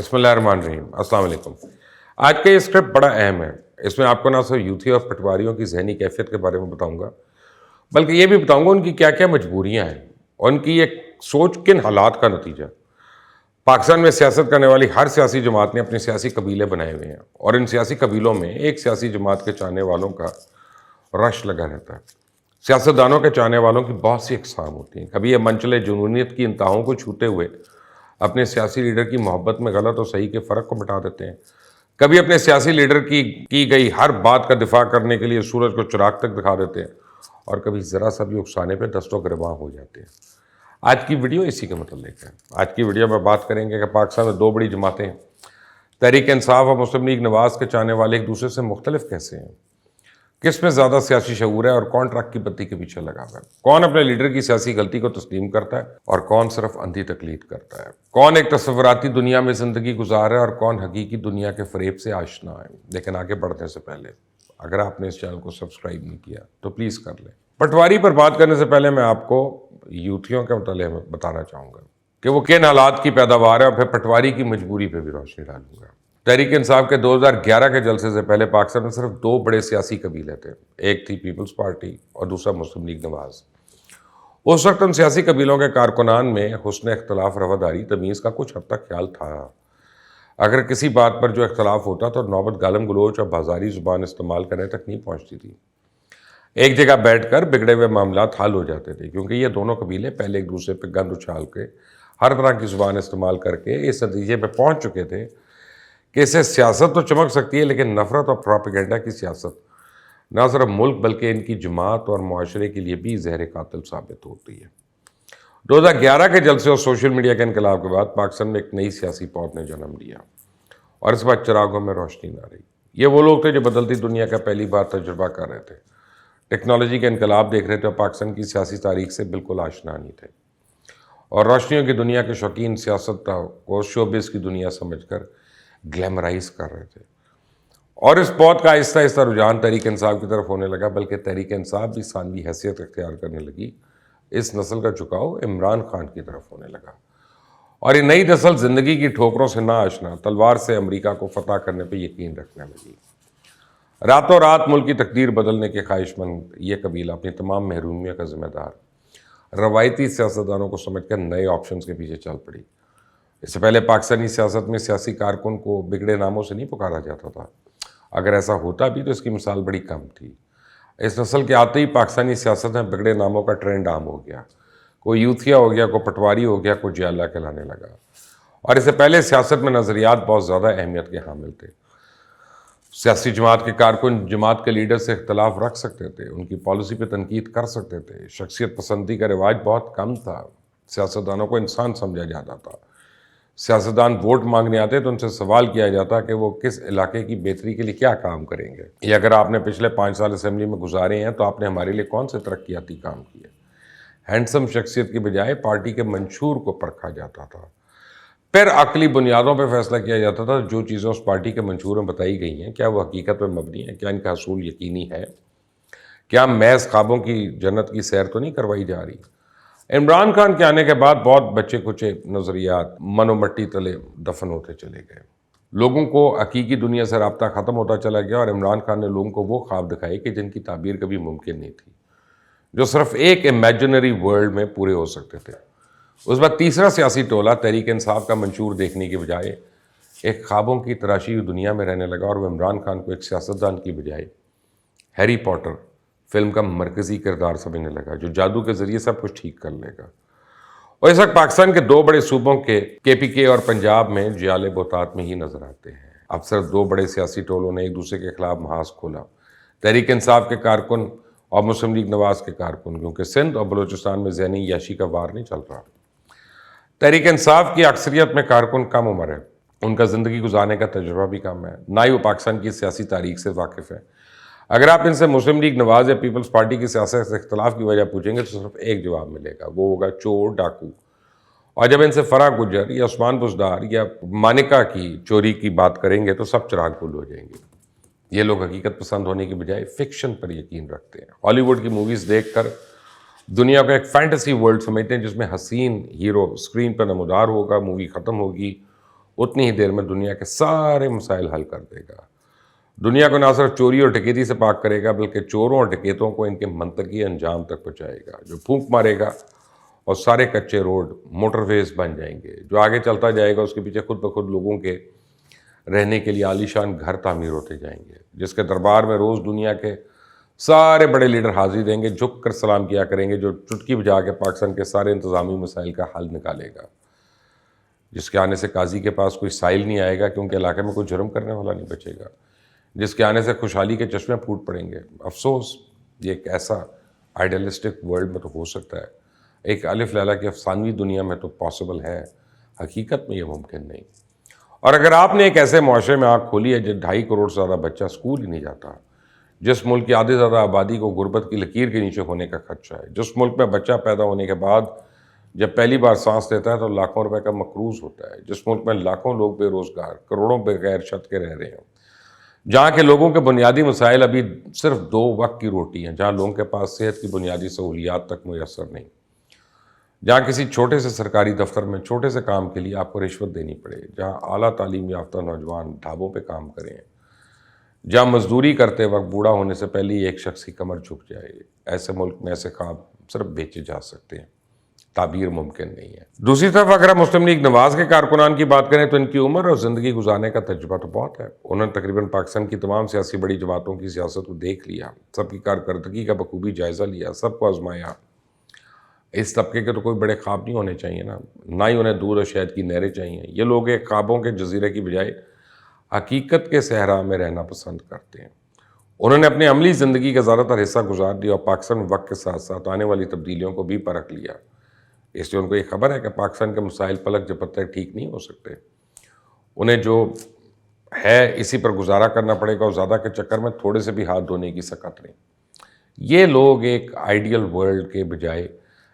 بسم اللہ الرحمن الرحیم. السلام علیکم. آج کا یہ اسکرپٹ بڑا اہم ہے. اس میں آپ کو نہ صرف یوتھی اور پٹواریوں کی ذہنی کیفیت کے بارے میں بتاؤں گا بلکہ یہ بھی بتاؤں گا ان کی کیا کیا مجبوریاں ہیں اور ان کی یہ سوچ کن حالات کا نتیجہ. پاکستان میں سیاست کرنے والی ہر سیاسی جماعت نے اپنے سیاسی قبیلے بنائے ہوئے ہیں اور ان سیاسی قبیلوں میں ایک سیاسی جماعت کے چاہنے والوں کا رش لگا رہتا ہے. سیاستدانوں کے چاہنے والوں کی بہت سی اقسام ہوتی ہیں. کبھی یہ منچلے جنونیت کی انتہاؤں کو چھوتے ہوئے اپنے سیاسی لیڈر کی محبت میں غلط اور صحیح کے فرق کو مٹا دیتے ہیں. کبھی اپنے سیاسی لیڈر کی گئی ہر بات کا دفاع کرنے کے لیے سورج کو چراغ تک دکھا دیتے ہیں اور کبھی ذرا سا بھی اکسانے پہ دست و گریباں ہو جاتے ہیں. آج کی ویڈیو اسی کے متعلق ہے. آج کی ویڈیو میں بات کریں گے کہ پاکستان میں دو بڑی جماعتیں ہیں. تحریک انصاف اور مسلم لیگ نواز کے چاہنے والے ایک دوسرے سے مختلف کیسے ہیں؟ کس میں زیادہ سیاسی شعور ہے اور کون ٹرک کی بتی کے پیچھے لگا ہوا ہے؟ کون اپنے لیڈر کی سیاسی غلطی کو تسلیم کرتا ہے اور کون صرف اندھی تقلید کرتا ہے؟ کون ایک تصوراتی دنیا میں زندگی گزار ہے اور کون حقیقی دنیا کے فریب سے آشنا ہے؟ لیکن آگے بڑھنے سے پہلے اگر آپ نے اس چینل کو سبسکرائب نہیں کیا تو پلیز کر لیں. پٹواری پر بات کرنے سے پہلے میں آپ کو یوتھیوں کے متعلق بتانا چاہوں گا کہ وہ کن حالات کی پیداوار ہے اور پھر پٹواری کی مجبوری پہ بھی روشنی ڈالوں گا. تحریک انصاف کے 2011 کے جلسے سے پہلے پاکستان میں صرف دو بڑے سیاسی قبیلے تھے. ایک تھی پیپلز پارٹی اور دوسرا مسلم لیگ نواز. اس وقت ان سیاسی قبیلوں کے کارکنان میں حسن اختلاف، رواداری، تمیز کا کچھ حد تک خیال تھا. اگر کسی بات پر جو اختلاف ہوتا تو نوبت گالم گلوچ اور بازاری زبان استعمال کرنے تک نہیں پہنچتی تھی. ایک جگہ بیٹھ کر بگڑے ہوئے معاملات حل ہو جاتے تھے کیونکہ یہ دونوں قبیلے پہلے ایک دوسرے پہ گند اچھال کے ہر طرح کی زبان استعمال کر کے اس نتیجے پہ پہنچ چکے تھے کہ اسے سیاست تو چمک سکتی ہے لیکن نفرت اور پروپیگنڈا کی سیاست نہ صرف ملک بلکہ ان کی جماعت اور معاشرے کے لیے بھی زہر قاتل ثابت ہوتی ہے. 2011 کے جلسے اور سوشل میڈیا کے انقلاب کے بعد پاکستان میں ایک نئی سیاسی پود نے جنم لیا اور اس بعد چراغوں میں روشنی نہ رہی. یہ وہ لوگ تھے جو بدلتی دنیا کا پہلی بار تجربہ کر رہے تھے، ٹیکنالوجی کا انقلاب دیکھ رہے تھے اور پاکستان کی سیاسی تاریخ سے بالکل آشنا نہیں تھے اور روشنیوں کی دنیا کے شوقین سیاست کو شوبز کی دنیا سمجھ کر گلیمرائز کر رہے تھے. اور اس پود کا آہستہ آہستہ رجحان تحریک انصاف کی طرف ہونے لگا بلکہ تحریک انصاف بھی ثانوی حیثیت اختیار کرنے لگی. اس نسل کا جھکاؤ عمران خان کی طرف ہونے لگا اور یہ نئی نسل زندگی کی ٹھوکروں سے نہ آشنا تلوار سے امریکہ کو فتح کرنے پہ یقین رکھنے لگی. راتوں رات ملک کی تقدیر بدلنے کے خواہش مند یہ قبیلہ اپنی تمام محرومیوں کا ذمہ دار روایتی سیاستدانوں کو سمجھ کر نئے آپشنز کے پیچھے چل پڑی. اس سے پہلے پاکستانی سیاست میں سیاسی کارکن کو بگڑے ناموں سے نہیں پکارا جاتا تھا. اگر ایسا ہوتا بھی تو اس کی مثال بڑی کم تھی. اس نسل کے آتے ہی پاکستانی سیاست میں بگڑے ناموں کا ٹرینڈ عام ہو گیا. کوئی یوتھیا ہو گیا، کوئی پٹواری ہو گیا، کوئی جیالہ کہلانے لگا. اور اس سے پہلے سیاست میں نظریات بہت زیادہ اہمیت کے حامل تھے. سیاسی جماعت کے کارکن جماعت کے لیڈر سے اختلاف رکھ سکتے تھے، ان کی پالیسی پہ تنقید کر سکتے تھے. شخصیت پسندی کا رواج بہت کم تھا. سیاستدانوں کو انسان سمجھا جاتا تھا. سیاستدان ووٹ مانگنے آتے تو ان سے سوال کیا جاتا کہ وہ کس علاقے کی بہتری کے لیے کیا کام کریں گے، یا اگر آپ نے پچھلے 5 سال اسمبلی میں گزارے ہیں تو آپ نے ہمارے لیے کون سے ترقیاتی کام کیے. ہینڈسم شخصیت کی بجائے پارٹی کے منشور کو پرکھا جاتا تھا. پھر عقلی بنیادوں پہ فیصلہ کیا جاتا تھا جو چیزیں اس پارٹی کے منشور میں بتائی گئی ہیں کیا وہ حقیقت پہ مبنی ہیں، کیا ان کا حصول یقینی ہے، کیا محض خوابوں کی جنت کی سیر تو نہیں کروائی جا رہی. عمران خان کے آنے کے بعد بہت بچے کچے نظریات من و مٹی تلے دفن ہوتے چلے گئے. لوگوں کو حقیقی دنیا سے رابطہ ختم ہوتا چلا گیا اور عمران خان نے لوگوں کو وہ خواب دکھائے کہ جن کی تعبیر کبھی ممکن نہیں تھی، جو صرف ایک امیجنری ورلڈ میں پورے ہو سکتے تھے. اس بعد تیسرا سیاسی ٹولہ تحریک انصاف کا منشور دیکھنے کے بجائے ایک خوابوں کی تراشی ہوئی دنیا میں رہنے لگا اور وہ عمران خان کو ایک سیاستدان کی بجائے ہیری پوٹر فلم کا مرکزی کردار سمجھنے لگا جو جادو کے ذریعے سب کچھ ٹھیک کر لے گا. اور اس وقت پاکستان کے دو بڑے صوبوں کے پی کے اور پنجاب میں جیالے بہتات میں ہی نظر آتے ہیں. اب صرف دو بڑے سیاسی ٹولوں نے ایک دوسرے کے خلاف محاذ کھولا، تحریک انصاف کے کارکن اور مسلم لیگ نواز کے کارکن، کیونکہ سندھ اور بلوچستان میں ذہنی عیاشی کا وار نہیں چل رہا. تحریک انصاف کی اکثریت میں کارکن کم عمر ہے، ان کا زندگی گزارنے کا تجربہ بھی کم ہے، نہ ہی وہ پاکستان کی سیاسی تاریخ سے واقف ہے. اگر آپ ان سے مسلم لیگ نواز یا پیپلز پارٹی کی سیاست سے اختلاف کی وجہ پوچھیں گے تو صرف ایک جواب ملے گا، وہ ہوگا چور ڈاکو. اور جب ان سے فرح گجر یا عثمان بزدار یا مانکا کی چوری کی بات کریں گے تو سب چراغ گل ہو جائیں گے. یہ لوگ حقیقت پسند ہونے کی بجائے فکشن پر یقین رکھتے ہیں. ہالی ووڈ کی موویز دیکھ کر دنیا کو ایک فینٹیسی ورلڈ سمجھتے ہیں جس میں حسین ہیرو اسکرین پر نمودار ہوگا، مووی ختم ہوگی اتنی ہی دیر میں دنیا کے سارے مسائل حل کر دے گا. دنیا کو نہ صرف چوری اور ڈکیتی سے پاک کرے گا بلکہ چوروں اور ڈکیتوں کو ان کے منطقی انجام تک پہنچائے گا. جو پھونک مارے گا اور سارے کچے روڈ موٹر ویز بن جائیں گے. جو آگے چلتا جائے گا اس کے پیچھے خود بخود لوگوں کے رہنے کے لیے عالیشان گھر تعمیر ہوتے جائیں گے. جس کے دربار میں روز دنیا کے سارے بڑے لیڈر حاضری دیں گے, جھک کر سلام کیا کریں گے. جو چٹکی بجا کے پاکستان کے سارے انتظامی مسائل کا حل نکالے گا. جس کے آنے سے قاضی کے پاس کوئی سائل نہیں آئے گا کیونکہ علاقے میں کوئی جرم کرنے والا نہیں بچے گا. جس کے آنے سے خوشحالی کے چشمے پھوٹ پڑیں گے. افسوس یہ ایک ایسا آئیڈیلسٹک ورلڈ میں تو ہو سکتا ہے, ایک الف لیلا کی افسانوی دنیا میں تو پاسبل ہے, حقیقت میں یہ ممکن نہیں. اور اگر آپ نے ایک ایسے معاشرے میں آنکھ کھولی ہے جو 2.5 کروڑ سے زیادہ بچہ اسکول ہی نہیں جاتا, جس ملک کی آدھی زیادہ آبادی کو غربت کی لکیر کے نیچے ہونے کا خدشہ ہے, جس ملک میں بچہ پیدا ہونے کے بعد جب پہلی بار سانس لیتا ہے تو لاکھوں روپے کا مقروض ہوتا ہے, جس ملک میں لاکھوں لوگ بے روزگار, کروڑوں بغیر چھت کے رہ رہے ہیں, جہاں کے لوگوں کے بنیادی مسائل ابھی صرف 2 وقت کی روٹی ہیں, جہاں لوگوں کے پاس صحت کی بنیادی سہولیات تک میسر نہیں, جہاں کسی چھوٹے سے سرکاری دفتر میں چھوٹے سے کام کے لیے آپ کو رشوت دینی پڑے, جہاں اعلیٰ تعلیم یافتہ نوجوان ڈھابوں پہ کام کریں, جہاں مزدوری کرتے وقت بوڑھا ہونے سے پہلے ہی ایک شخص کی کمر جھک جائے, ایسے ملک میں ایسے خواب صرف بیچے جا سکتے ہیں, تعبیر ممکن نہیں ہے. دوسری طرف اگر ہم مسلم لیگ نواز کے کارکنان کی بات کریں تو ان کی عمر اور زندگی گزارنے کا تجربہ تو بہت ہے. انہوں نے تقریباً پاکستان کی تمام سیاسی بڑی جماعتوں کی سیاست کو دیکھ لیا, سب کی کارکردگی کا بخوبی جائزہ لیا, سب کو آزمایا. اس طبقے کے تو کوئی بڑے خواب نہیں ہونے چاہیے نا, نہ ہی انہیں دودھ اور شہد کی نہریں چاہیے. یہ لوگ ایک خوابوں کے جزیرے کی بجائے حقیقت کے صحرا میں رہنا پسند کرتے ہیں. انہوں نے اپنی عملی زندگی کا زیادہ تر حصہ گزار دیا اور پاکستان وقت کے ساتھ ساتھ آنے والی تبدیلیوں کو بھی پرکھ لیا. اس لیے ان کو یہ خبر ہے کہ پاکستان کے مسائل پلک جھپکتے ٹھیک نہیں ہو سکتے. انہیں جو ہے اسی پر گزارا کرنا پڑے گا اور زیادہ کے چکر میں تھوڑے سے بھی ہاتھ دھونے کی سکت نہیں. یہ لوگ ایک آئیڈیل ورلڈ کے بجائے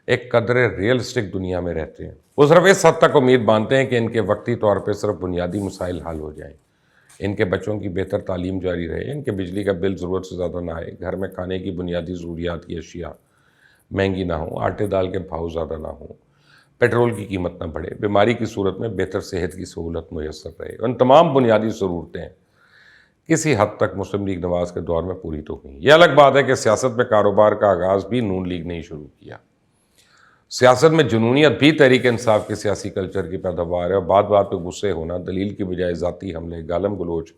ایک قدر ریئلسٹک دنیا میں رہتے ہیں. وہ صرف اس حد تک امید باندھتے ہیں کہ ان کے وقتی طور پہ صرف بنیادی مسائل حل ہو جائیں, ان کے بچوں کی بہتر تعلیم جاری رہے, ان کے بجلی کا بل ضرورت سے زیادہ نہ آئے, گھر میں کھانے کی بنیادی ضروریات کی اشیاء مہنگی نہ ہوں, آٹے دال کے بھاؤ زیادہ نہ ہوں, پیٹرول کی قیمت نہ بڑھے, بیماری کی صورت میں بہتر صحت کی سہولت میسر رہے. ان تمام بنیادی ضرورتیں کسی حد تک مسلم لیگ نواز کے دور میں پوری تو ہوئیں. یہ الگ بات ہے کہ سیاست میں کاروبار کا آغاز بھی نون لیگ نے ہی شروع کیا. سیاست میں جنونیت بھی تحریک انصاف کے سیاسی کلچر کی پیداوار ہے, اور بات بات پہ غصے ہونا, دلیل کی بجائے ذاتی حملے, گالم گلوچ,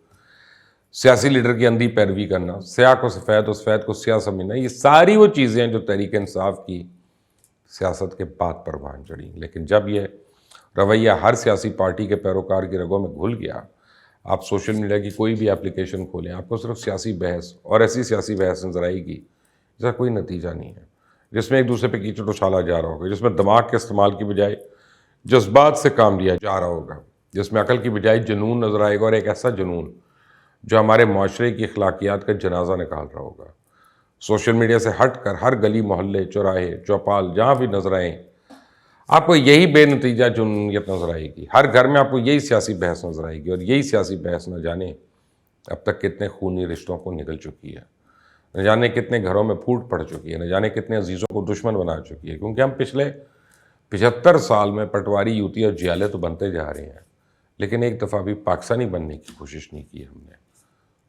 سیاسی لیڈر کی اندھی پیروی کرنا, سیاہ کو سفید اور سفید کو سیاہ سمجھنا, یہ ساری وہ چیزیں ہیں جو تحریک انصاف کی سیاست کے بعد پروان چڑھی. لیکن جب یہ رویہ ہر سیاسی پارٹی کے پیروکار کی رگوں میں گھل گیا, آپ سوشل میڈیا کی کوئی بھی اپلیکیشن کھولیں, آپ کو صرف سیاسی بحث اور ایسی سیاسی بحث نظر آئے گی جس کا کوئی نتیجہ نہیں ہے, جس میں ایک دوسرے پہ کیچڑ اچھالا جا رہا ہوگا, جس میں دماغ کے استعمال کی بجائے جذبات سے کام لیا جا رہا ہوگا, جس میں عقل کی بجائے جنون نظر آئے گا, اور ایک ایسا جنون جو ہمارے معاشرے کی اخلاقیات کا جنازہ نکال رہا ہوگا. سوشل میڈیا سے ہٹ کر ہر گلی محلے چوراہے چوپال جہاں بھی نظر آئیں آپ کو یہی بے نتیجہ جنونیت نظر آئے گی. ہر گھر میں آپ کو یہی سیاسی بحث نظر آئے گی, اور یہی سیاسی بحث نہ جانے اب تک کتنے خونی رشتوں کو نگل چکی ہے, نہ جانے کتنے گھروں میں پھوٹ پڑ چکی ہے, نہ جانے کتنے عزیزوں کو دشمن بنا چکی ہے. کیونکہ ہم پچھلے 75 سال میں پٹواری یوتی اور جیالے تو بنتے جا رہے ہیں, لیکن ایک دفعہ بھی پاکستانی بننے کی کوشش نہیں کی ہم نے.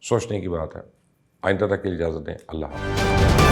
سوچنے کی بات ہے. آئندہ تک کی اجازت دیں. اللہ حافظ.